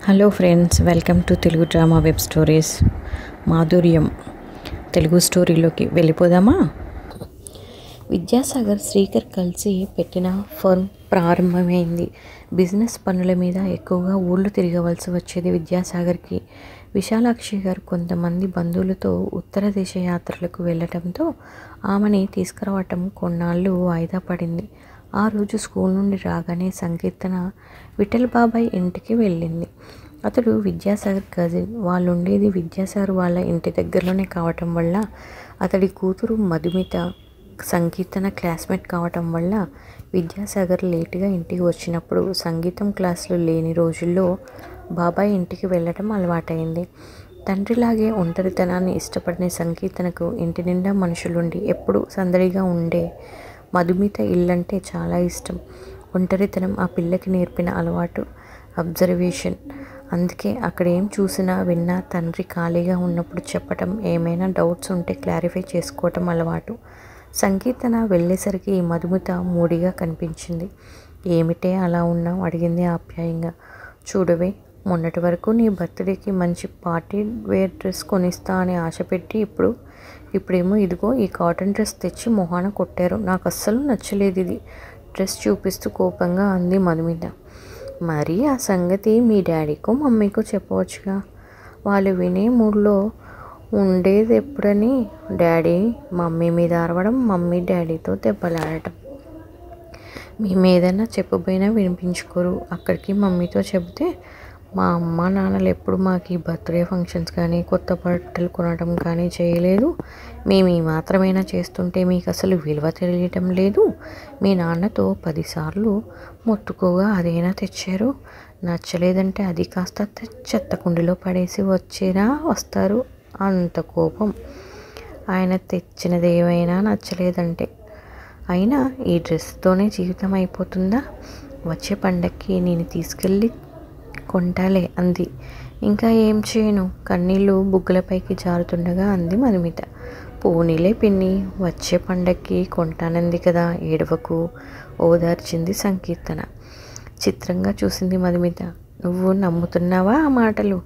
Hello friends, welcome to Telugu drama web stories. మాధుర్యం తెలుగు స్టోరీలోకి వెళ్ళిపోదామా? విద్యాసాగర్, శ్రీకర్ కలిసి పెట్టిన ఫర్మ్ ప్రారంభమైంది. బిజినెస్ పనుల మీద ఎక్కువగా ఊళ్ళు తిరగవలసి వచ్చేది విద్యాసాగర్కి. విశాలాక్షి గారు కొంతమంది బంధువులతో ఉత్తర దేశ యాత్రలకు వెళ్ళటంతో ఆమెని తీసుకురావటం కొన్నాళ్ళు వాయిదా పడింది. ఆ రోజు స్కూల్ నుండి రాగానే సంకీర్తన విఠల్ బాబాయ్ ఇంటికి వెళ్ళింది. అతడు విద్యాసాగర్ కజిన్. వాళ్ళు ఉండేది విద్యాసాగర్ వాళ్ళ ఇంటి దగ్గరలోనే కావటం వల్ల, అతడి కూతురు మధుమిత సంకీర్తన క్లాస్మేట్ కావటం వల్ల విద్యాసాగర్ లేటుగా ఇంటికి వచ్చినప్పుడు సంగీతం క్లాసులు లేని రోజుల్లో బాబాయ్ ఇంటికి వెళ్ళటం అలవాటైంది. తండ్రిలాగే ఒంటరితనాన్ని ఇష్టపడిన సంకీర్తనకు ఇంటి నిండా మనుషులుండి ఎప్పుడూ సందడిగా ఉండే మధుమిత ఇల్లంటే చాలా ఇష్టం. ఒంటరితనం ఆ పిల్లకి నేర్పిన అలవాటు, అబ్జర్వేషన్. అందుకే అక్కడ ఏం చూసినా విన్నా తండ్రి ఖాళీగా ఉన్నప్పుడు చెప్పటం, ఏమైనా డౌట్స్ ఉంటే క్లారిఫై చేసుకోవటం అలవాటు. సంకీర్తన వెళ్ళేసరికి మధుమిత మూడిగా కనిపించింది. ఏమిటే అలా ఉన్నావు? అడిగింది ఆప్యాయంగా. చూడవే, మొన్నటి వరకు నీ బర్త్డేకి మంచి పార్టీ వేర్ డ్రెస్ కొనిస్తా అని ఆశ పెట్టి ఇప్పుడేమో ఇదిగో ఈ కాటన్ డ్రెస్ తెచ్చి మొహాన కొట్టారు. నాకు అస్సలు నచ్చలేదు ఇది. డ్రెస్ చూపిస్తూ కోపంగా అంది మధుమిత. మరి ఆ సంగతి మీ డాడీకో మమ్మీకో చెప్పవచ్చుగా. వాళ్ళు వినే మూడ్లో ఉండేది ఎప్పుడని డాడీ మమ్మీ మీద అరవడం, మమ్మీ డాడీతో దెబ్బలాడటం. మేమేదన్నా చెప్పబోయినా వినిపించుకోరు. అక్కడికి మమ్మీతో చెబితే మా అమ్మ నాన్నలు ఎప్పుడు మాకు ఈ బర్త్డే ఫంక్షన్స్ కానీ కొత్త బట్టలు కొనడం కానీ చేయలేదు. మేము ఈ మాత్రమైనా చేస్తుంటే మీకు అసలు విలువ తెలియటం లేదు. మీ నాన్నతో 10 సార్లు మొత్తుకోగా అదైనా తెచ్చారు. నచ్చలేదంటే అది కాస్త చెత్త కుండీలో పడేసి వస్తారు. అంత కోపం. ఆయన తెచ్చినది ఏమైనా నచ్చలేదంటే. అయినా ఈ డ్రెస్తోనే జీవితం అయిపోతుందా? వచ్చే పండక్కి నేను తీసుకెళ్ళి కొంటాలే అంది. ఇంకా ఏం చేయను? కన్నీళ్ళు బుగ్గలపైకి జారుతుండగా అంది మధుమిత. పోనీలే పిన్ని, వచ్చే పండక్కి కొంటానంది కదా, ఏడవకు ఓదార్చింది సంకీర్తన. చిత్రంగా చూసింది మధుమిత. నువ్వు నమ్ముతున్నావా ఆ మాటలు?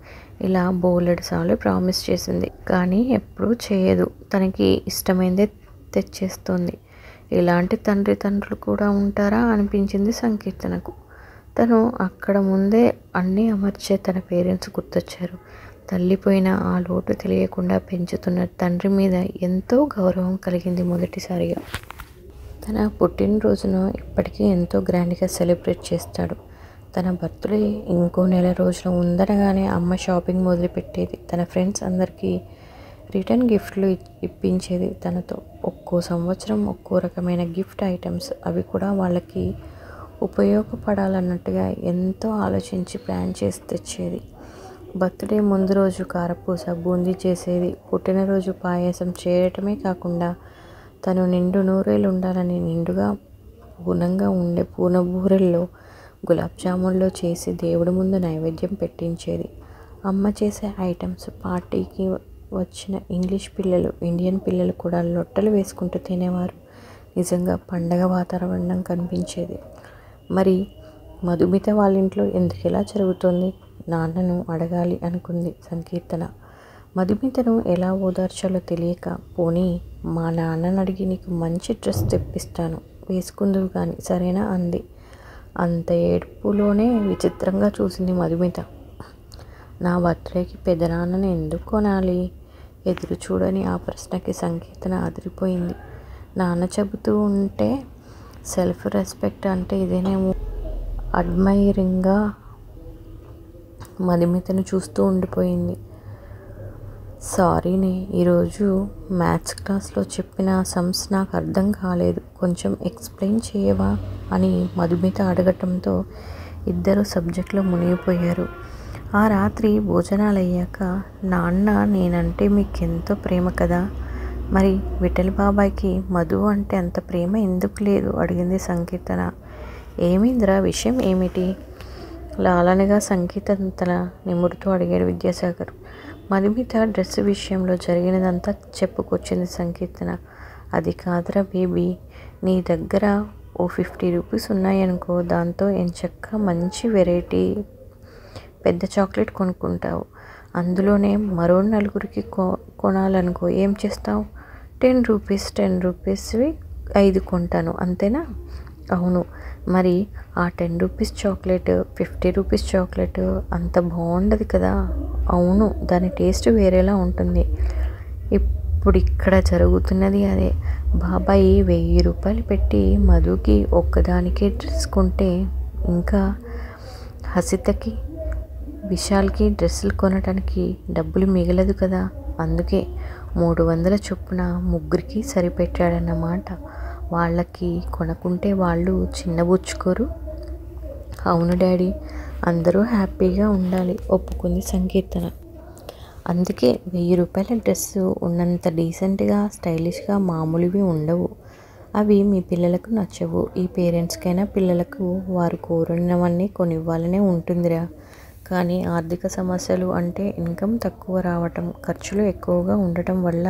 ఇలా బోలెడు సార్లు ప్రామిస్ చేసింది, కానీ ఎప్పుడూ చేయదు. తనకి ఇష్టమైందే తెచ్చేస్తోంది. ఇలాంటి తండ్రులు కూడా ఉంటారా అనిపించింది సంకీర్తనకు. తను అక్కడ ముందే అన్నీ అమర్చే తన పేరెంట్స్ గుర్తొచ్చారు. తల్లిపోయిన ఆ లోటు తెలియకుండా పెంచుతున్న తండ్రి మీద ఎంతో గౌరవం కలిగింది మొదటిసారిగా. తన పుట్టినరోజును ఇప్పటికీ ఎంతో గ్రాండ్గా సెలబ్రేట్ చేస్తాడు. తన బర్త్డే ఇంకో నెల రోజులు ఉందనగానే అమ్మ షాపింగ్ మొదలుపెట్టేది. తన ఫ్రెండ్స్ అందరికీ రిటర్న్ గిఫ్ట్లు ఇప్పించేది తనతో. ఒక్కో సంవత్సరం ఒక్కో రకమైన గిఫ్ట్ ఐటమ్స్. అవి కూడా వాళ్ళకి ఉపయోగపడాలన్నట్టుగా ఎంతో ఆలోచించి ప్లాన్ చేసి తెచ్చేది. బర్త్డే ముందు రోజు కారపూస, బూందీ చేసేది. పుట్టినరోజు పాయసం చేయటమే కాకుండా తను నిండు నూరేళ్ళు ఉండాలని నిండుగా పూనంగా ఉండే పూనబూరెల్లో, గులాబ్ జామున్లో చేసి దేవుడి ముందు నైవేద్యం పెట్టించేది. అమ్మ చేసే ఐటమ్స్ పార్టీకి వచ్చిన ఇండియన్ పిల్లలు కూడా లొట్టలు వేసుకుంటూ తినేవారు. నిజంగా పండగ వాతావరణం కనిపించేది. మరి మధుమిత వాళ్ళ ఇంట్లో ఎందుకెలా జరుగుతోంది? నాన్నను అడగాలి అనుకుంది సంకీర్తన. మధుమితను ఎలా ఓదార్చాలో తెలియక, పోనీ మా నాన్నని అడిగి నీకు మంచి డ్రెస్ తెప్పిస్తాను, వేసుకుందువు కానీ సరేనా అంది. అంత ఏడుపులోనే విచిత్రంగా చూసింది మధుమిత. నా బర్త్డేకి పెద్దనాన్నని ఎందుకు కొనాలి? ఎదురు చూడని ఆ ప్రశ్నకి సంకీర్తన అదిరిపోయింది. నాన్న చెబుతూ ఉంటే సెల్ఫ్ రెస్పెక్ట్ అంటే ఇదేనేమో. అడ్మైరింగ్గా మధుమితను చూస్తూ ఉండిపోయింది. సారీనే, ఈరోజు మ్యాథ్స్ క్లాస్లో చెప్పిన సమ్స్ నాకు అర్థం కాలేదు, కొంచెం ఎక్స్ప్లెయిన్ చేయవా అని మధుమిత అడగటంతో ఇద్దరు సబ్జెక్టులో మునిగిపోయారు. ఆ రాత్రి భోజనాలయ్యాక, నాన్న నేనంటే మీకెంతో ప్రేమ కదా, మరి విఠల్ బాబాయ్కి మధు అంటే అంత ప్రేమ ఎందుకు లేదు అడిగింది సంకీర్తన. ఏమైందిరా, విషయం ఏమిటి? లాలనగా సంకీర్తన తల నిమురుతూ అడిగాడు విద్యాసాగర్. మధుమిత డ్రెస్ విషయంలో జరిగినదంతా చెప్పుకొచ్చింది సంకీర్తన. అది కాదురా బేబీ, నీ దగ్గర ఓ 50 రూపీస్ ఉన్నాయనుకో, దాంతో ఎంచక్కా మంచి వెరైటీ పెద్ద చాక్లెట్ కొనుక్కుంటావు. అందులోనే మరో నలుగురికి కొనాలనుకో ఏం చేస్తావు? 10 రూపీస్ 10 రూపీస్వి 5 కొంటాను అంతేనా? అవును. మరి ఆ 10 రూపీస్ చాక్లెట్ 50 రూపీస్ చాక్లెట్ అంత బాగుండదు కదా? అవును, దాని టేస్ట్ వేరేలా ఉంటుంది. ఇప్పుడు ఇక్కడ జరుగుతున్నది అదే. బాబాయి 1000 రూపాయలు పెట్టి మధుకి ఒక్కదానికే డ్రెస్ కొంటే ఇంకా హసితకి విశాల్కి డ్రెస్సులు కొనడానికి డబ్బులు మిగలదు కదా? అందుకే 300 చొప్పున ముగ్గురికి సరిపెట్టాడన్నమాట. వాళ్ళకి కొనకుంటే వాళ్ళు చిన్నబుచ్చుకోరు. అవును డాడీ, అందరూ హ్యాపీగా ఉండాలి ఒప్పుకుంది సంకీర్తన. అందుకే 1000 రూపాయల డ్రెస్సు ఉన్నంత డీసెంట్గా స్టైలిష్గా మామూలువి ఉండవు. అవి మీ పిల్లలకు నచ్చవు. ఈ పేరెంట్స్కైనా పిల్లలకు వారు కోరినవన్నీ కొనివ్వాలనే ఉంటుందిరా. కానీ ఆర్థిక సమస్యలు అంటే ఇన్కమ్ తక్కువ రావటం, ఖర్చులు ఎక్కువగా ఉండటం వల్ల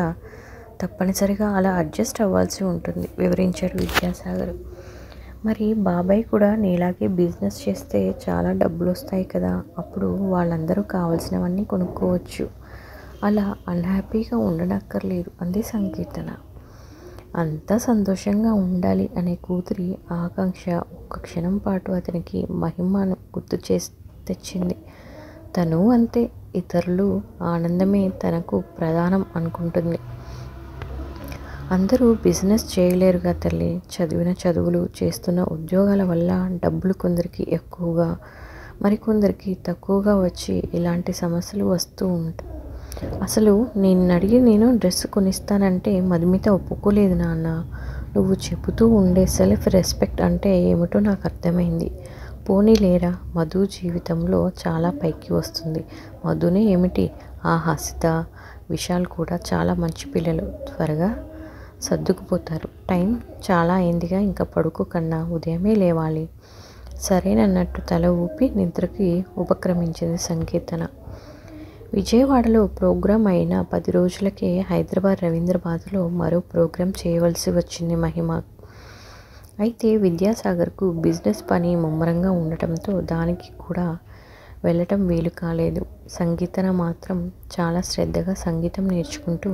తప్పనిసరిగా అలా అడ్జస్ట్ అవ్వాల్సి ఉంటుంది వివరించాడు విద్యాసాగర్. మరి బాబాయ్ కూడా నీలాగే బిజినెస్ చేస్తే చాలా డబ్బులు వస్తాయి కదా, అప్పుడు వాళ్ళందరూ కావాల్సినవన్నీ కొనుక్కోవచ్చు. అలా అన్హ్యాపీగా ఉండనక్కర్లేదు అంది సంకీర్తన. అంతా సంతోషంగా ఉండాలి అనే కూతురి ఆకాంక్ష ఒక్క క్షణం పాటు అతనికి మహిమను గుర్తు చేసి తెచ్చింది. తను అంతే, ఇతరులు ఆనందమే తనకు ప్రధానం అనుకుంటుంది. అందరూ బిజినెస్ చేయలేరుగా తల్లి. చదివిన చదువులు, చేస్తున్న ఉద్యోగాల వల్ల డబ్బులు కొందరికి ఎక్కువగా, మరికొందరికి తక్కువగా వచ్చి ఇలాంటి సమస్యలు వస్తూ ఉంటాయి. అసలు నేను డ్రెస్ కొనిస్తానంటే మధుమిత ఒప్పుకోలేదు నాన్న. నువ్వు చెబుతూ ఉండే సెల్ఫ్ రెస్పెక్ట్ అంటే ఏమిటో నాకు అర్థమైంది. పోనీలేరా, మధు జీవితంలో చాలా పైకి వస్తుంది. మధునే ఏమిటి, ఆ హసిత, విశాల్ కూడా చాలా మంచి పిల్లలు. త్వరగా సర్దుకుపోతారు. టైం చాలా అయిందిగా, ఇంకా పడుకో కన్నా, ఉదయమే లేవాలి. సరేనన్నట్టు తల ఊపి నిద్రకి ఉపక్రమించింది సంకీర్తన. విజయవాడలో ప్రోగ్రాం అయిన 10 రోజులకే హైదరాబాద్ రవీంద్రబాద్లో మరో ప్రోగ్రాం చేయవలసి వచ్చింది మహిమ. అయితే విద్యాసాగర్కు బిజినెస్ పని ముమ్మరంగా ఉండటంతో దానికి కూడా వెళ్ళటం వీలు కాలేదు. సంగీతన మాత్రం చాలా శ్రద్ధగా సంగీతం నేర్చుకుంటూ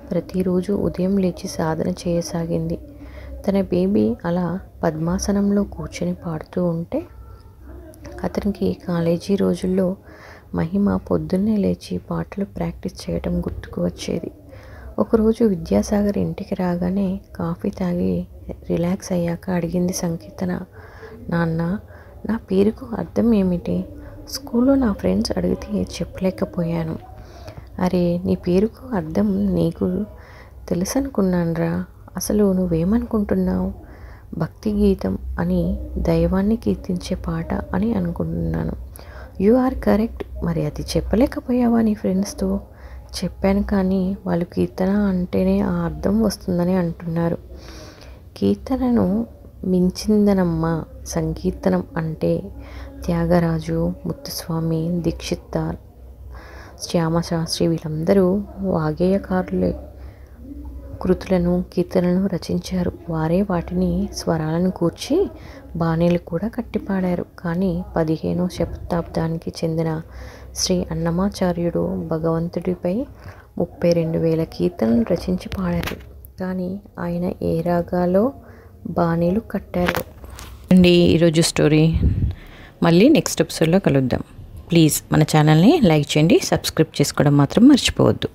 ప్రతిరోజు ఉదయం లేచి సాధన చేయసాగింది. తన బేబీ అలా పద్మాసనంలో కూర్చొని పాడుతూ ఉంటే అతనికి కాలేజీ రోజుల్లో మహిమ పొద్దున్నే లేచి పాటలు ప్రాక్టీస్ చేయటం గుర్తుకు వచ్చేది. ఒకరోజు విద్యాసాగర్ ఇంటికి రాగానే కాఫీ తాగి రిలాక్స్ అయ్యాక అడిగింది సంకీర్తన, నాన్న, నా పేరుకు అర్థం ఏమిటి? స్కూల్లో నా ఫ్రెండ్స్ అడిగితే చెప్పలేకపోయాను. అరే, నీ పేరుకు అర్థం నీకు తెలుసనుకున్నానురా. అసలు నువ్వేమనుకుంటున్నావు? భక్తి గీతం అని, దైవాన్ని కీర్తించే పాట అని అనుకుంటున్నాను. You are correct. మరి అది చెప్పలేకపోయావా నీ ఫ్రెండ్స్తో? చెప్పాను, కానీ వాళ్ళు కీర్తన అంటేనే ఆ అర్థం వస్తుందని అంటున్నారు. కీర్తనను మించిందనమ్మా సంకీర్తనం అంటే. త్యాగరాజు, ముత్తుస్వామి, దీక్షితార్, శ్యామశాస్త్రి వీళ్ళందరూ వాగ్గేయకారులే. కృతులను, కీర్తనలను రచించారు. వారే వాటిని స్వరాలను కూర్చి బాణీలు కూడా కట్టిపాడారు. కానీ 15వ శతాబ్దానికి చెందిన శ్రీ అన్నమాచార్యుడు భగవంతుడిపై 32,000 కీర్తనలు రచించి పాడారు. కానీ ఆయన ఏ రాగాలో బాణీలు కట్టారు అండి. ఈరోజు స్టోరీ మళ్ళీ నెక్స్ట్ ఎపిసోడ్లో కలుద్దాం. ప్లీజ్ మన ఛానల్ని లైక్ చేయండి, సబ్స్క్రైబ్ చేసుకోవడం మాత్రం మర్చిపోవద్దు.